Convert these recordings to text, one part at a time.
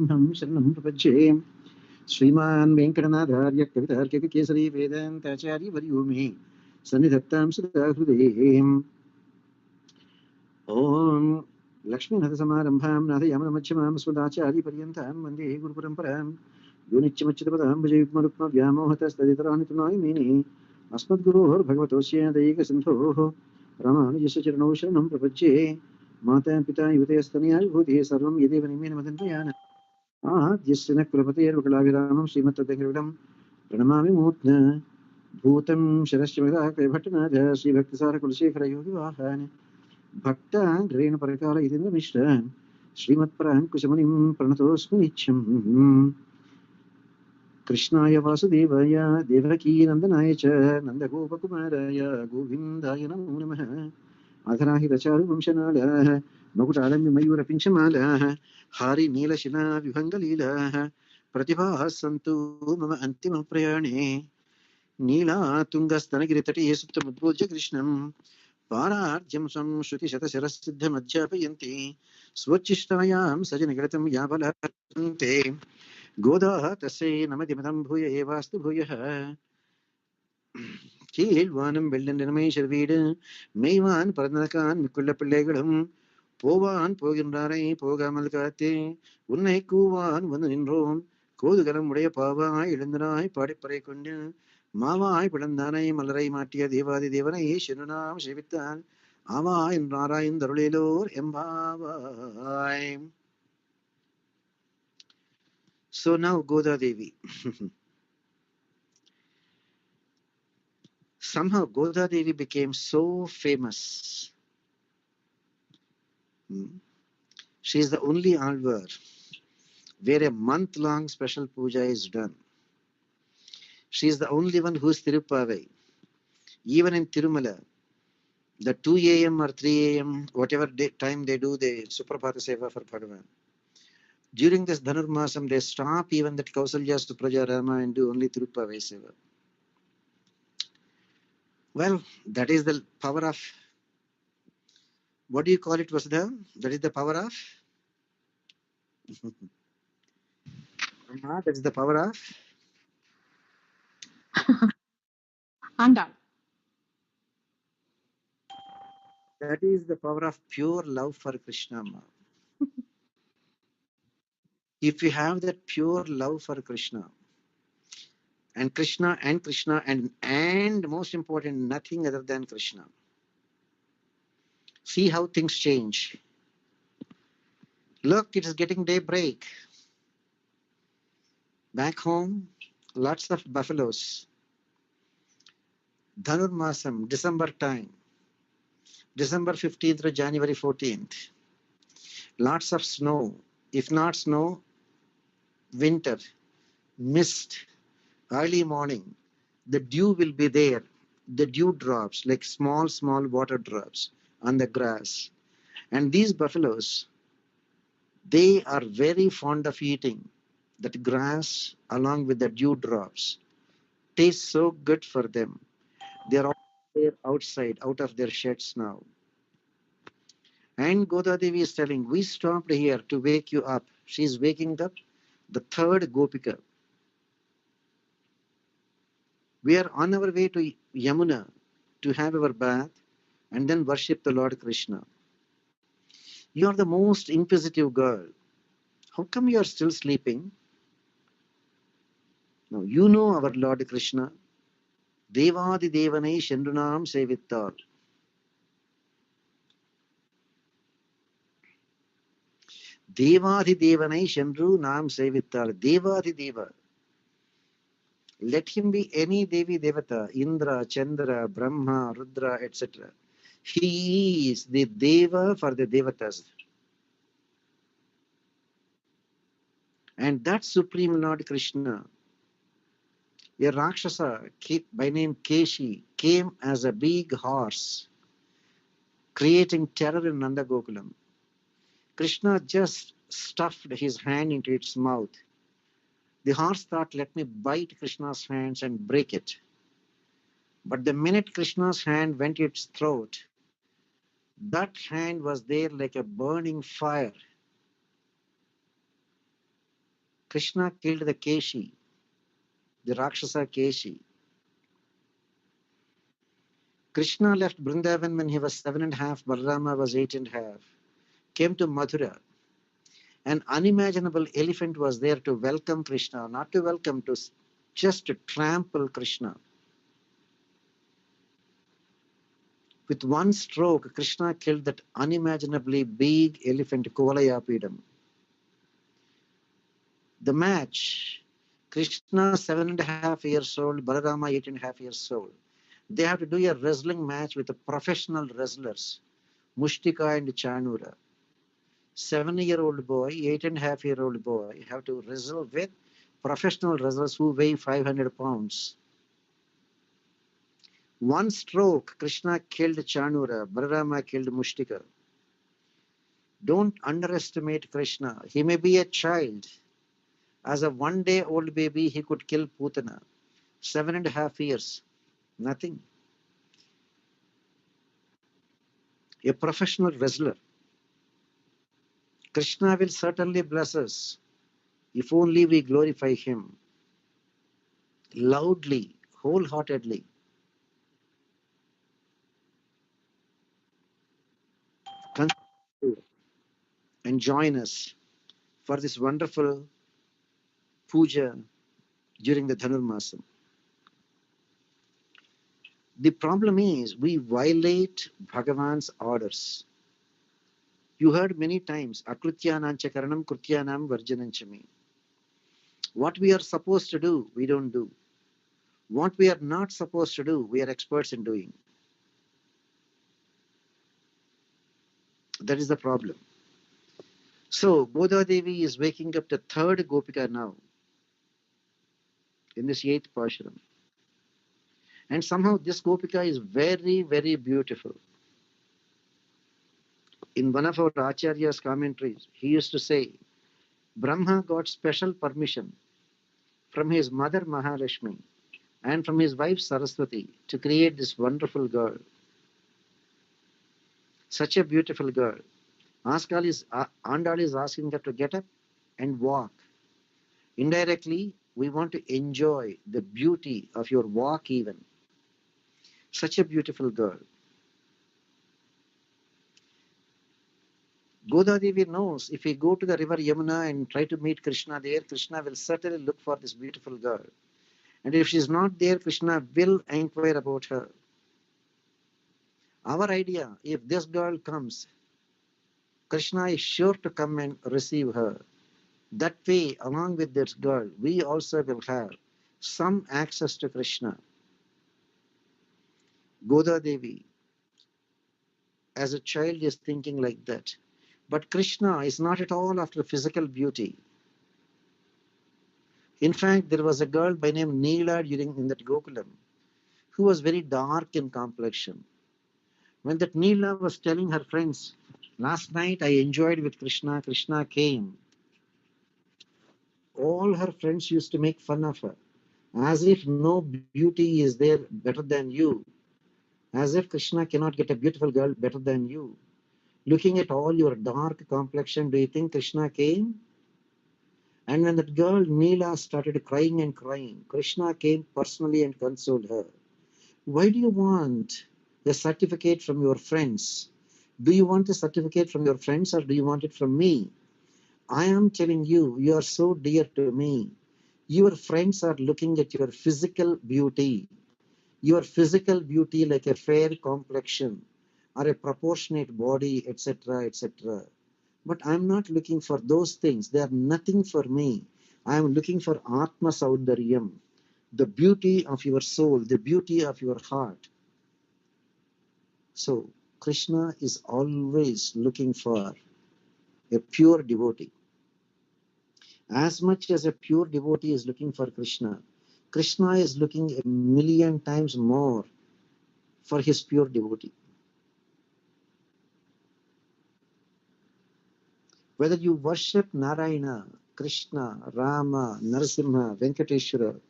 शरणं प्रपद्ये श्रीमान् वेङ्कटनाथार्य कवितार्किककेसरी वेदान्ताचार्यवर्यो मे सन्निधत्तां सदा हृदये। ॐ लक्ष्मीनाथसमारम्भां नाथयामनमध्यमां अस्मदाचार्यपर्यन्तां वन्दे गुरुपरम्परां यो नित्यमच्युतपदां भजयुग्मरुक्मव्यामोहतस्तदितराणि तृणाय मेने अस्मद्गुरोर्भगवतोऽस्य दैकसिन्धोः रामानुजस्य चरणौ शरणं प्रपद्ये। माता पिता युवतयस्तनया विभूतिः सर्वं यदेव निमेन मदन्वयान् आद्यस्य न कुलपतेर्वकुलाभिरामं श्रीमत्तदङ्गविडं प्रणमामि मूर्ध्ना भूतं शरश्च भट्टनाथ श्रीभक्तिसारकुलशेखरयोगिवाहान् भक्तान् परकाल इतीन्द्रमिश्रान् श्रीमत्पराङ्कुशमुनिं प्रणतोऽस्मि नित्यम्। कृष्णाय वासुदेवाय देवकीनन्दनाय च नन्दगोपकुमाराय गोविन्दाय नमो नमः। अधराहितचारुवंशनालाः मकुटालम्बि मयूरपिञ्चमालाः हारि नीलशिला विभङ्गलीलाः प्रतिभाः सन्तु मम अन्तिमप्रयाणे। नीलातुङ्गस्तनगिरितटे सुप्तमुद्बोध्य कृष्णं पारार्ध्यं संश्रुतिशतशिरःसिद्धमध्यापयन्ति स्वोच्छिष्टायां सजनगणतं यावलते गोदाः तस्यै नमतिमतं भूय एवास्तु भूयः। கீழ்வானம் வெள்ள நிறமை வீடு மெய்வான் பிறந்தனக்கான் மிக்குள்ள பிள்ளைகளும் போவான் போகின்றாரை போகாமல் காத்தே உன்னை கூவான் வந்து நின்றோம் கோதுகலம் உடைய பாவாய் எழுந்தனாய் பாடிப்பறை கொண்டு மாவாய் பிளந்தானை மலரை மாட்டிய தேவாதி தேவனை சென்னுனாம் சேவித்தான் ஆவா என்றாராய்ந்தருளிலோர் எம்பாவாய். So now Goda Devi. Somehow Goda Devi became so famous. She is the only alvar where a month-long special puja is done. She is the only one who is Thiruppavai. Even in Tirumala, the 2 a.m. or 3 a.m., whatever time they do the Suprabhata Seva for Bhagavan. During this Dhanurmasam, they stop even that Kausalya, Supraja, Rama and do only Thiruppavai Seva. Well, that is the power of, what do you call it, Vasudha? That is the power of? That is the power of? Andal. That is the power of pure love for Krishna. If you have that pure love for Krishna and most important, nothing other than Krishna, see how things change. Look, it is getting daybreak. Back home, lots of buffaloes. Dhanurmasam, December time, December 15th to January 14th. Lots of snow. If not snow, winter, mist, early morning. The dew will be there. The dew drops like small water drops on the grass. And these buffaloes, they are very fond of eating that grass along with the dew drops. Tastes so good for them. They are all there outside, out of their sheds now. And Goda Devi is telling, we stopped here to wake you up. She is waking up the third Gopika. We are on our way to Yamuna to have our bath and then worship the Lord Krishna. You are the most inquisitive girl. How come you are still sleeping? No, you know our Lord Krishna. Devadi Devanai Shendunam Sevittar. Devadi Devanai Shendru Nam Sevittar. Devadi Deva. Let him be any Devi Devata, Indra, Chandra, Brahma, Rudra, etc. He is the Deva for the Devatas. And that Supreme Lord Krishna, a Rakshasa by name Keshi, came as a big horse, creating terror in Nanda Gokulam. Krishna just stuffed his hand into its mouth. The horse thought, let me bite Krishna's hands and break it. But the minute Krishna's hand went to its throat, that hand was there like a burning fire. Krishna killed the Keshi, the Rakshasa Keshi. Krishna left Vrindavan when he was 7.5, Balarama was 8.5, came to Mathura. An unimaginable elephant was there to welcome Krishna, not to welcome, just to trample Krishna. With one stroke, Krishna killed that unimaginably big elephant, Kuvalayapidam. The match, Krishna 7.5 years old, Balarama 8.5 years old. They have to do a wrestling match with the professional wrestlers, Mushtika and Chanura. 7-year-old boy, 8.5-year-old boy have to wrestle with professional wrestlers who weigh 500 pounds. One stroke, Krishna killed Chanura, Balarama killed Mushtika. Don't underestimate Krishna. He may be a child. As a 1-day-old baby, he could kill Putana. 7.5 years, nothing. A professional wrestler. Krishna will certainly bless us if only we glorify him loudly, wholeheartedly. Continue and join us for this wonderful puja during the Dhanurmasam. The problem is we violate Bhagavan's orders. You heard many times, Akrutyanancha karanam krutyanam varjananchami. What we are supposed to do, we don't do. What we are not supposed to do, we are experts in doing. That is the problem. So, Goda Devi is waking up the third Gopika now in this 8th Pashuram. And somehow this Gopika is very, very beautiful. In one of our Acharya's commentaries, he used to say, Brahma got special permission from his mother Mahalakshmi and from his wife Saraswati to create this wonderful girl. Such a beautiful girl. Andal is asking her to get up and walk. Indirectly, we want to enjoy the beauty of your walk even. Such a beautiful girl. Goda Devi knows if we go to the river Yamuna and try to meet Krishna there, Krishna will certainly look for this beautiful girl. And if she is not there, Krishna will inquire about her. Our idea, if this girl comes, Krishna is sure to come and receive her. That way, along with this girl, we also will have some access to Krishna. Goda Devi, as a child, is thinking like that. But Krishna is not at all after physical beauty. In fact, there was a girl by name Neela in that Gokulam who was very dark in complexion. When that Neela was telling her friends, last night I enjoyed with Krishna, Krishna came. All her friends used to make fun of her, as if no beauty is there better than you, as if Krishna cannot get a beautiful girl better than you. Looking at all your dark complexion, do you think Krishna came? And when that girl Neela started crying and crying, Krishna came personally and consoled her. Why do you want a certificate from your friends? Do you want a certificate from your friends or do you want it from me? I am telling you, you are so dear to me. Your friends are looking at your physical beauty. Your physical beauty like a fair complexion or a proportionate body, etc., etc. But I am not looking for those things. They are nothing for me. I am looking for Atma Saundaryam, the beauty of your soul, the beauty of your heart. So, Krishna is always looking for a pure devotee. As much as a pure devotee is looking for Krishna, Krishna is looking 1,000,000 times more for his pure devotee. Whether you worship Narayana, Krishna, Rama, Narasimha, Venkateshwara,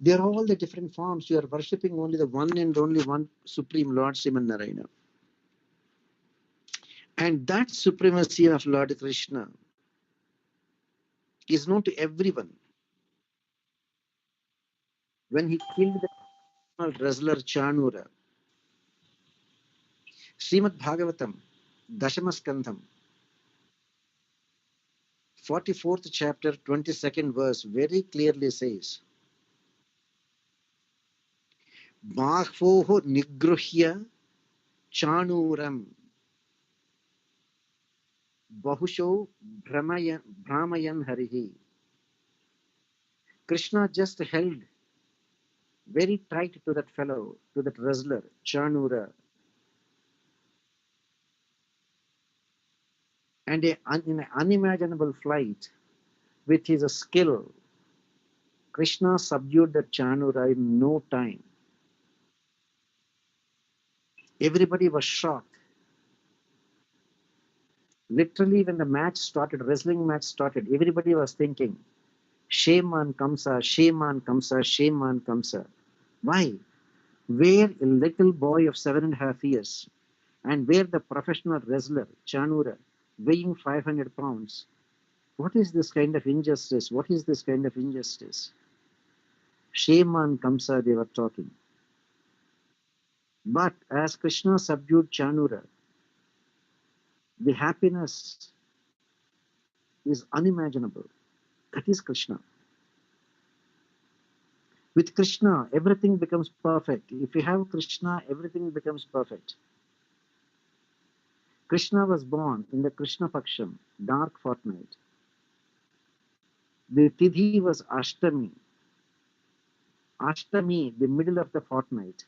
they are all the different forms. You are worshipping only the one and only one Supreme Lord Sriman Narayana. And that supremacy of Lord Krishna is known to everyone. When he killed the wrestler Chanura, Srimad Bhagavatam, Dashamaskandham, 44th chapter, 22nd verse, very clearly says, Bahvoho Nigruhya Chanuram Bahusho Brahmayan Harihi. Krishna just held very tight to that fellow, to that wrestler, Chanura. And in an unimaginable flight, with his skill, Krishna subdued that Chanura in no time. Everybody was shocked. Literally, when the match started, wrestling match started, everybody was thinking, shame on Kamsa, shame on Kamsa, shame on Kamsa. Why? Where a little boy of 7.5 years and where the professional wrestler, Chanura, weighing 500 pounds, what is this kind of injustice? What is this kind of injustice? Shame on Kamsa, they were talking. But as Krishna subdued Chanura, the happiness is unimaginable. That is Krishna. With Krishna, everything becomes perfect. If you have Krishna, everything becomes perfect. Krishna was born in the Krishna Paksham, dark fortnight. The Tithi was Ashtami. Ashtami, the middle of the fortnight.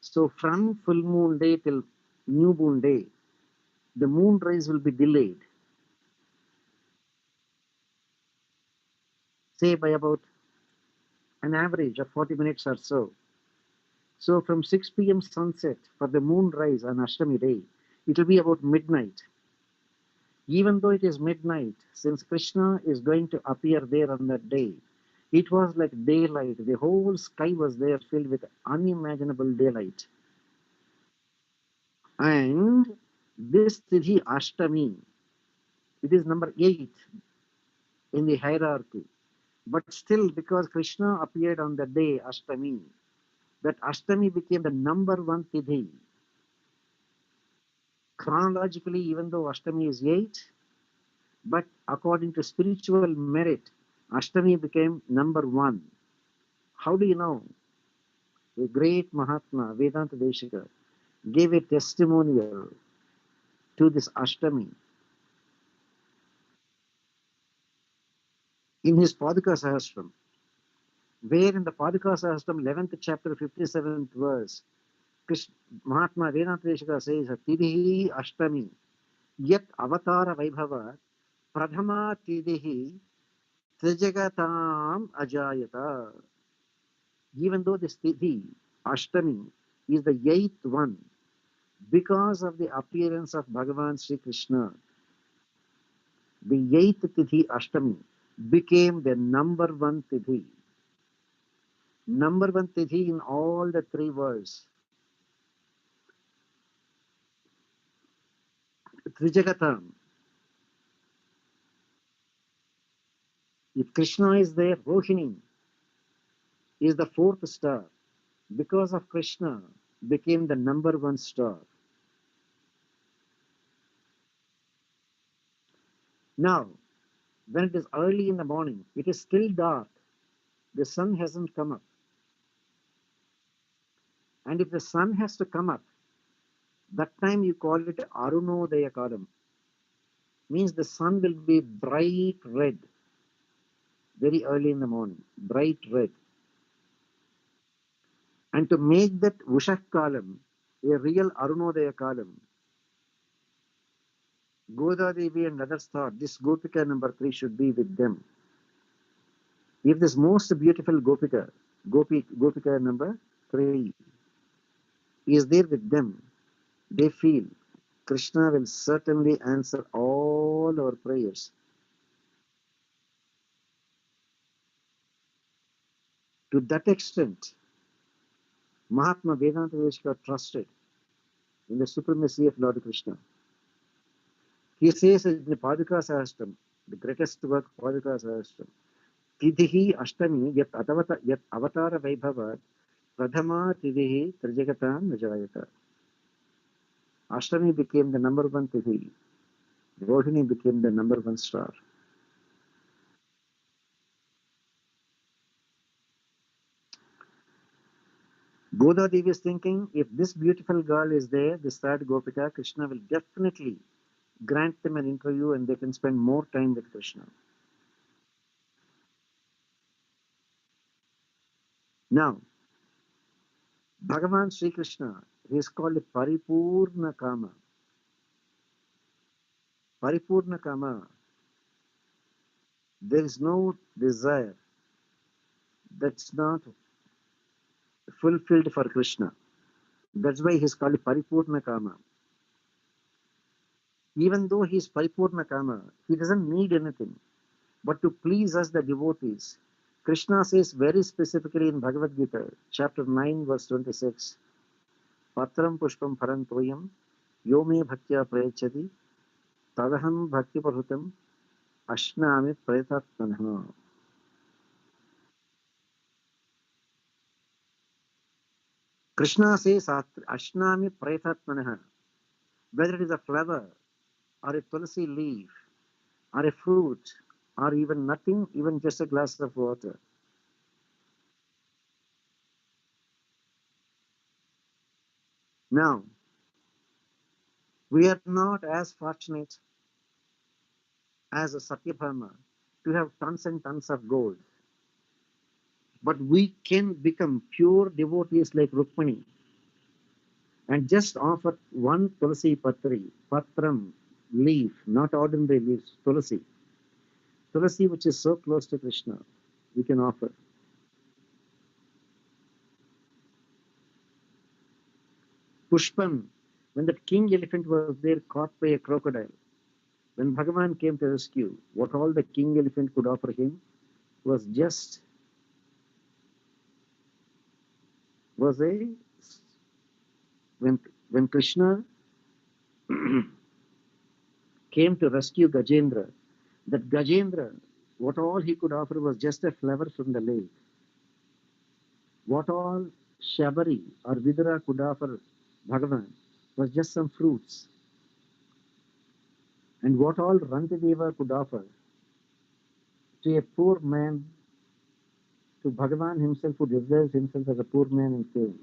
So from full moon day till new moon day, the moon rise will be delayed. Say by about an average of 40 minutes or so. So from 6 p.m. sunset for the moon rise on Ashtami day, it will be about midnight. Even though it is midnight, since Krishna is going to appear there on that day, it was like daylight. The whole sky was there filled with unimaginable daylight. And this Tithi Ashtami, it is number 8 in the hierarchy. But still, because Krishna appeared on the day Ashtami, that Ashtami became the number 1 Tithi. Chronologically, even though Ashtami is 8, but according to spiritual merit, Ashtami became number 1. How do you know? A great Mahatma, Vedanta Desika, gave a testimonial to this Ashtami in his Padaka Sahasram, where in the Padaka Sahasram, 11th chapter, 57th verse, Mahatma Vedanta Desika says, Tidhi Ashtami, Yat Avatara Vaibhava, Pradhama Tidhi, Trijagatam Ajayata. Even though this Tidhi, Ashtami, is the 8th one, because of the appearance of Bhagavan Sri Krishna, the 8th Tidhi Ashtami became the number 1 Tidhi. Number 1 Tidhi in all the 3 worlds. Trijagatam. If Krishna is there, Rohini is the 4th star. Because of Krishna, became the number 1 star. Now, when it is early in the morning, it is still dark. The sun hasn't come up. And if the sun has to come up, that time you call it Arunodaya Kalam. Means the sun will be bright red. Very early in the morning. Bright red. And to make that Vushak Kalam a real Arunodaya Kalam, Goda Devi and others thought this Gopika number 3 should be with them. If this most beautiful Gopika, Gopika number 3 is there with them, they feel Krishna will certainly answer all our prayers. To that extent, Mahatma Vedanta Desika trusted in the supremacy of Lord Krishna. He says in the Padaka Sahasram, The greatest work, Pavika Sahasram. Tidhihi Ashtami yat avatara vaibhava pradhama tidhihi trijagatam vijayata. Ashtami became the number one Tithi. Rohini became the number one star. Goda Devi is thinking, if this beautiful girl is there, this third Gopika, Krishna will definitely grant them an interview and they can spend more time with Krishna. Now, Bhagavan Sri Krishna, he is called Paripurna Kama. Paripurna Kama, there is no desire that's not fulfilled for Krishna. That's why he is called Paripurna Kama. Even though he is Paripurna Kama, he doesn't need anything but to please us, the devotees. Krishna says very specifically in Bhagavad Gita, chapter 9, verse 26, Patram Pushpam Parantoyam, Yome Bhaktya Prayachati, Tadaham Bhakti Parhutam, Ashnami Prayatatmanha. Krishna says, Ashnami Prayatatmanha. Whether it is a flower, or a tulsi leaf, or a fruit, or even nothing, even just a glass of water. Now, we are not as fortunate as a Satyabhama to have tons and tons of gold. But we can become pure devotees like Rukmini and just offer one Tulsi Patram, leaf, not ordinary leaves, Tulsi. Tulsi, which is so close to Krishna, we can offer. Pushpam, when that king elephant was there caught by a crocodile, when Bhagavan came to rescue, what all the king elephant could offer him was just was a when Krishna came to rescue Gajendra, that Gajendra, what all he could offer was just a flower from the lake. What all Shabari or Vidura could offer Bhagavan was just some fruits. And what all Rantideva could offer to a poor man, to Bhagavan himself, who disguised himself as a poor man and came,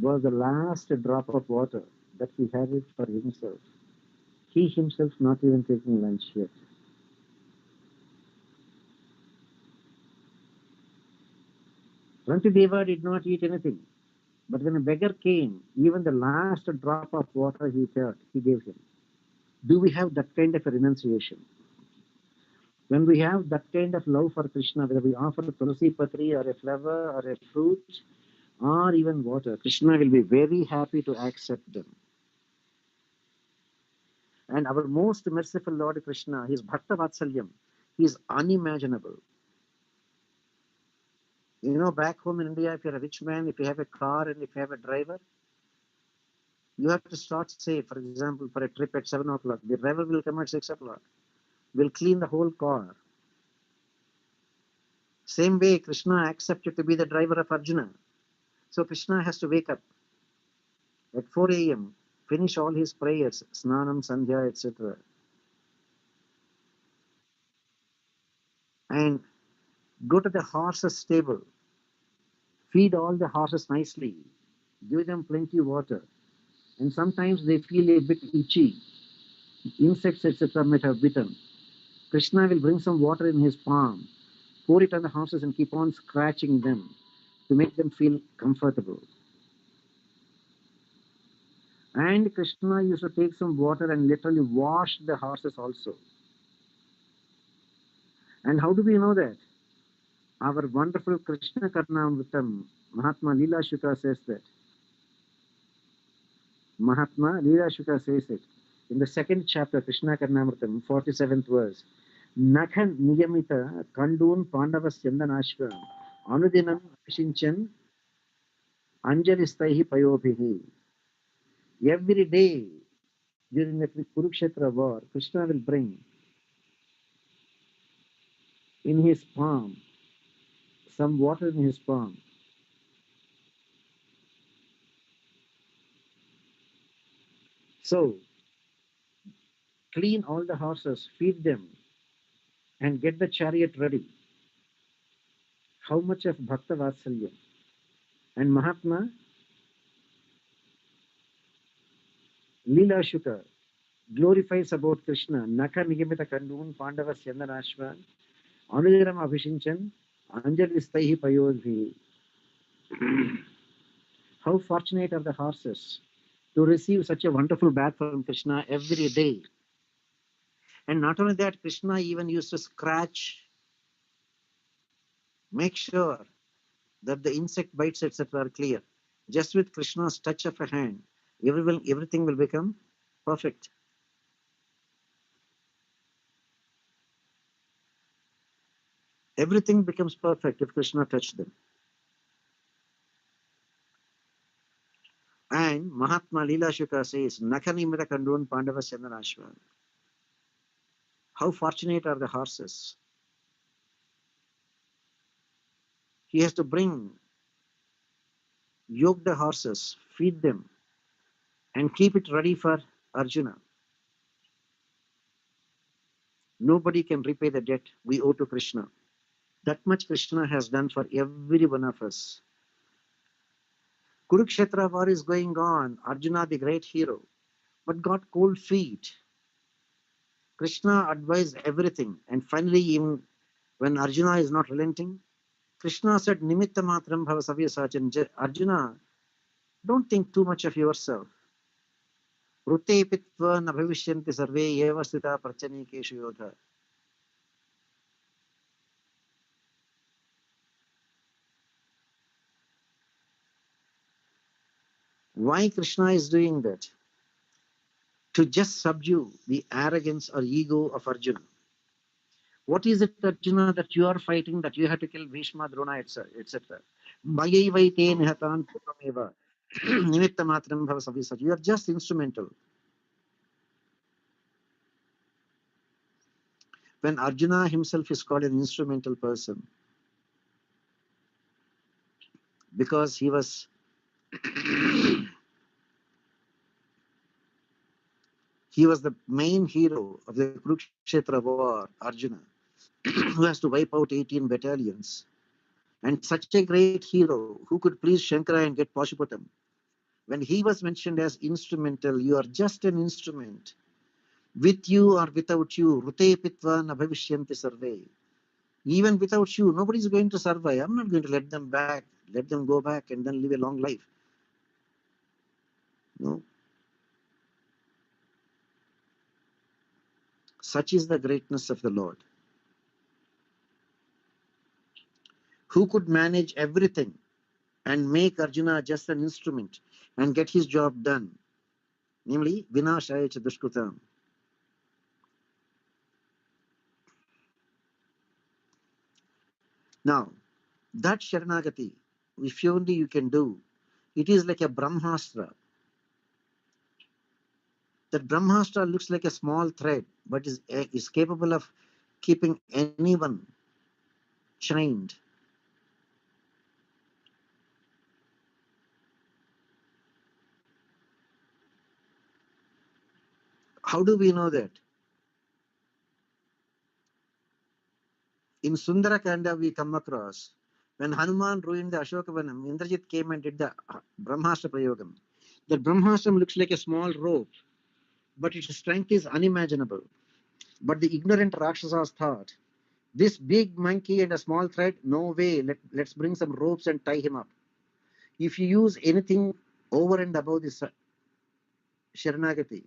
was the last drop of water that he had it for himself. He himself not even taking lunch yet. Rantideva did not eat anything. But when a beggar came, even the last drop of water he gave him. Do we have that kind of a renunciation? When we have that kind of love for Krishna, whether we offer tulsi patri or a flower or a fruit or even water, Krishna will be very happy to accept them. And our most merciful Lord Krishna, his Bhakta Vatsalyam, he is unimaginable. You know, back home in India, if you're a rich man, if you have a car and if you have a driver, you have to start, say, for example, for a trip at 7 o'clock. The driver will come at 6 o'clock, will clean the whole car. Same way, Krishna accepted to be the driver of Arjuna. So Krishna has to wake up at 4 a.m., finish all his prayers, Snanam, Sandhya, etc., and go to the horse's stable, feed all the horses nicely, give them plenty of water. And sometimes they feel a bit itchy, insects, etc., might have bitten. Krishna will bring some water in his palm, pour it on the horses, and keep on scratching them to make them feel comfortable. And Krishna used to take some water and literally wash the horses also. And how do we know that? Our wonderful Krishna Karnamritam, Mahatma Leela Shuka says that. Mahatma Leela Shuka says it. In the second chapter, Krishna Karnamritam, 47th verse. Nakhan Niyamita Kandun Pandavas Chandanashvam Anudinam Shinchan Anjalistahi Payobhihi. Every day during the Kurukshetra war, Krishna will bring in his palm, some water in his palm. So clean all the horses, feed them, and get the chariot ready. How much of Bhakta Vatsalya? And Mahatma Leela Shuka glorifies about Krishna. Naka Niyamita Kandun Pandava Syandanashva Anujaram Abhishinchan Anjalistahi Payodhi. How fortunate are the horses to receive such a wonderful bath from Krishna every day. And not only that, Krishna even used to scratch, make sure that the insect bites, etc., are clear. Just with Krishna's touch of a hand, everything will become perfect. Everything becomes perfect if Krishna touched them. And Mahatma Leela Shuka says, Nakanimita Kandun Pandava Chandanashva. How fortunate are the horses? He has to yoke the horses, feed them, and keep it ready for Arjuna. Nobody can repay the debt we owe to Krishna. That much Krishna has done for every one of us. Kurukshetra war is going on. Arjuna, the great hero, but got cold feet. Krishna advised everything, and finally, even when Arjuna is not relenting, Krishna said, Nimitta matram bhava savyasachan. Arjuna, don't think too much of yourself. Rute pitva na bhavishyanti sarve eva sthita prachanikeshu yodha. Why Krishna is doing that? To just subdue the arrogance or ego of Arjuna. What is it, Arjuna, that you are fighting, that you have to kill Bhishma, Drona, etc.? Mayaivaite nihatan purnameva. Nimitta matram bhava savyasachan. You are just instrumental. When Arjuna himself is called an instrumental person, because he was the main hero of the Kurukshetra war, Arjuna, who has to wipe out 18 battalions. And such a great hero who could please Shankara and get Pashupatam. When he was mentioned as instrumental, you are just an instrument. With you or without you, Rute Pitva na bhavishyanti sarve. Even without you, nobody is going to survive. I'm not going to let them go back and then live a long life. No. Such is the greatness of the Lord, who could manage everything and make Arjuna just an instrument and get his job done, namely Vinashaya cha Dushkritam. Now, that Sharanagati, if only you can do, it is like a Brahmastra. That Brahmastra looks like a small thread, but is capable of keeping anyone chained. How do we know that? In Sundarakanda, we come across when Hanuman ruined the Ashokavanam, Indrajit came and did the Brahmastra Prayogam. That Brahmastra looks like a small rope, but its strength is unimaginable. But the ignorant Rakshasas thought, this big monkey and a small thread, no way, let's bring some ropes and tie him up. If you use anything over and above this Sharanagati,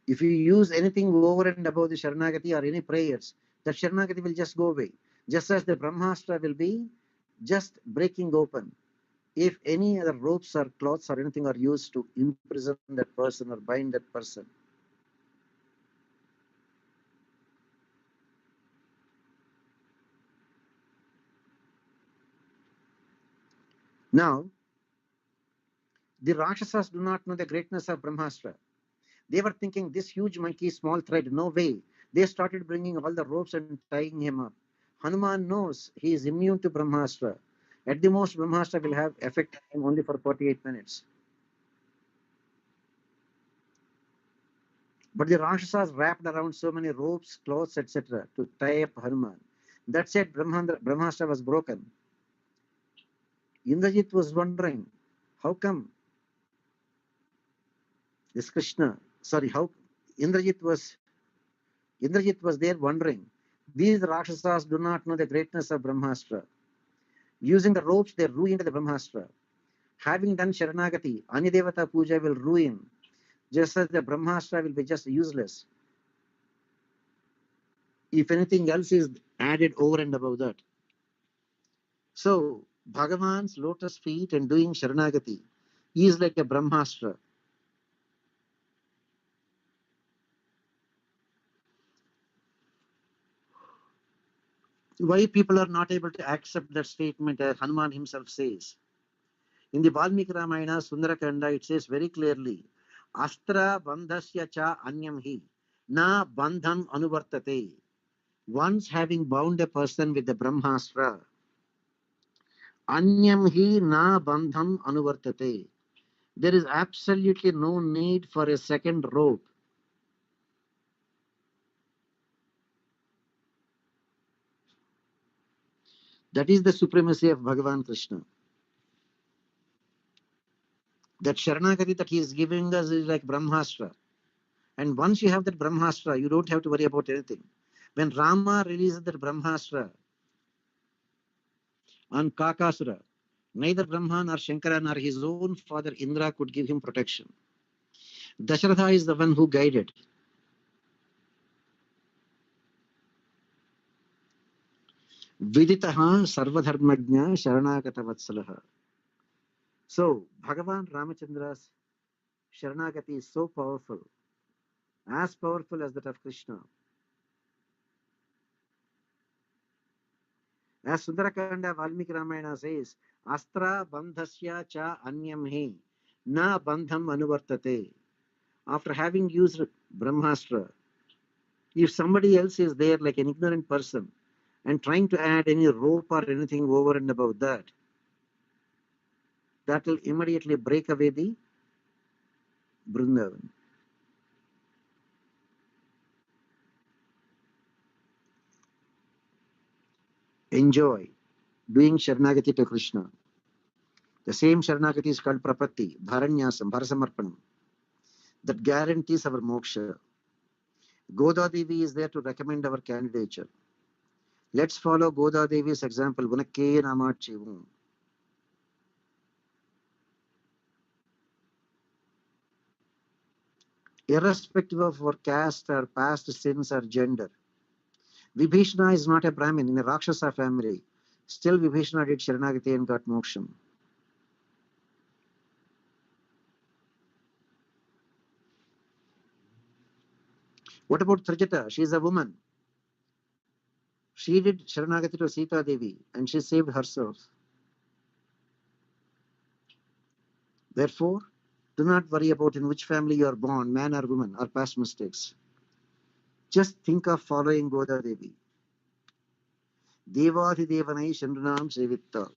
if you use anything over and above the Sharanagati or any prayers, that Sharanagati will just go away. Just as the Brahmastra will be just breaking open. If any other ropes or cloths or anything are used to imprison that person or bind that person. Now, The Rakshasas do not know the greatness of Brahmastra. They were thinking, this huge monkey, small thread, no way. They started bringing all the ropes and tying him up. Hanuman knows he is immune to Brahmastra. At the most, Brahmastra will have effect on him only for 48 minutes. But the Rakshasas wrapped around so many ropes, cloths, etc. to tie up Hanuman. That said, Brahmastra was broken. Indrajit was wondering, how come this Krishna, sorry, how Indrajit was there wondering, these Rakshasas do not know the greatness of Brahmastra. Using the ropes, they ruined the Brahmastra. Having done Sharanagati, Anidevata Puja will ruin, just as the Brahmastra will be just useless. If anything else is added over and above that. So, Bhagavan's lotus feet and doing Sharanagati is like a Brahmastra. Why people are not able to accept that statement, as Hanuman himself says? In the Valmiki Ramayana, Sundarakanda, it says very clearly, Astra bandhasya cha anyam hi, na bandham anuvartate. Once having bound a person with the Brahmastra, anyam hi na bandham anuvartate. There is absolutely no need for a second rope. That is the supremacy of Bhagavan Krishna. That Sharanagati that he is giving us is like Brahmastra. And once you have that Brahmastra, you don't have to worry about anything. When Rama releases that Brahmastra on Kakasura, neither Brahma nor Shankara nor his own father Indra could give him protection. Dasharatha is the one who guided. Viditaha sarvadharmajna sharanagata vatsalaha. So, Bhagavan Ramachandra's Sharanagati is so powerful, as powerful as that of Krishna. As Sundarakanda Valmiki Ramayana says, Astra bandhasya cha anyam hi, na bandham anuvartate. After having used Brahmastra, if somebody else is there like an ignorant person and trying to add any rope or anything over and above that, that will immediately break away the Vrindavan. Enjoy doing Sharanagati to Krishna. The same Sharanagati is called Prapatti, Bharanyasam, Bharasamarpanam. That guarantees our moksha. Goda Devi is there to recommend our candidature. Let's follow Goda Devi's example. Unakke Namachivu. Irrespective of our caste or past sins or gender. Vibhishana is not a Brahmin in a Rakshasa family. Still, Vibhishana did Sharanagati and got moksham. What about Trajata? She is a woman. She did Sharanagati to Sita Devi and she saved herself. Therefore, do not worry about in which family you are born, man or woman, or past mistakes. Just think of following Goda Devi. Devadi Devanai Shandranam Sevitta.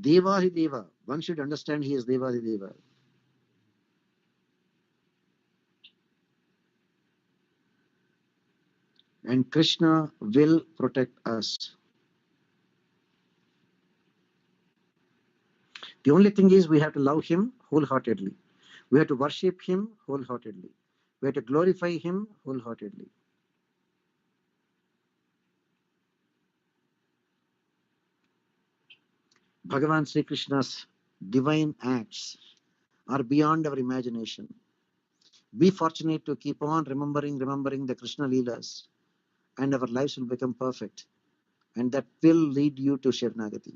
Devadi Deva. One should understand he is Devadi Deva. And Krishna will protect us. The only thing is we have to love him wholeheartedly. We have to worship him wholeheartedly. We have to glorify him wholeheartedly. Bhagavan Sri Krishna's divine acts are beyond our imagination. Be fortunate to keep on remembering the Krishna Leelas, and our lives will become perfect. And that will lead you to Sharanagati.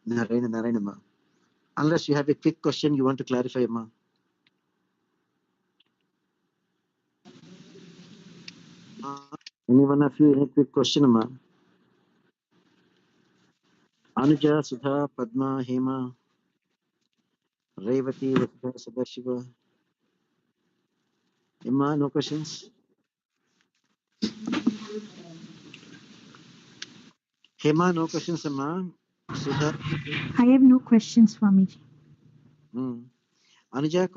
Narayana Ma. Unless you have a quick question you want to clarify, Ma. Any one of you, any quick question, Ma? Anuja, Sudha, Padma, Hema, Revati, Vasudha, Sadashiva. Emma, no questions? Hema, no questions, Emma. Sudha? I have no questions, Swamiji. Anuja,